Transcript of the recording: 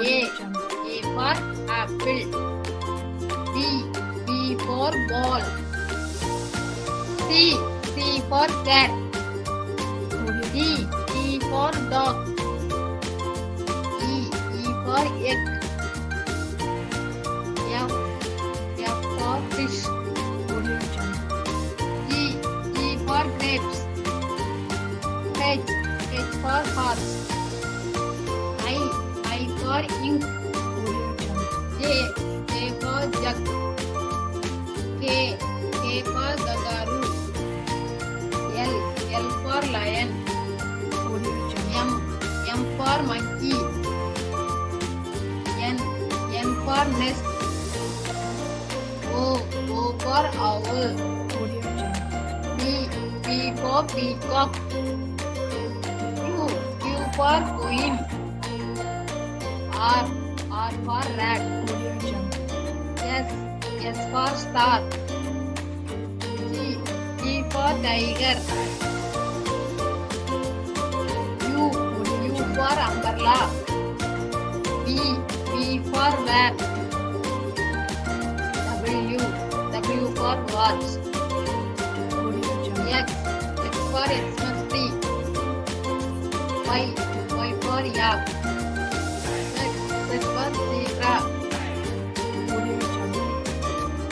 A. A for apple. B for ball. C for cat. D for dog. E for egg. F for fish. G for grapes. H for horse. I for ink. J for jug. K for kangaroo. L for lion. M for monkey. N for nest. O for owl. P for peacock. Q for queen. R for rat. S for star. T for tiger. U for umbrella. V for van. W for watch. X for Xmas tree. Y for yak. Z for zebra.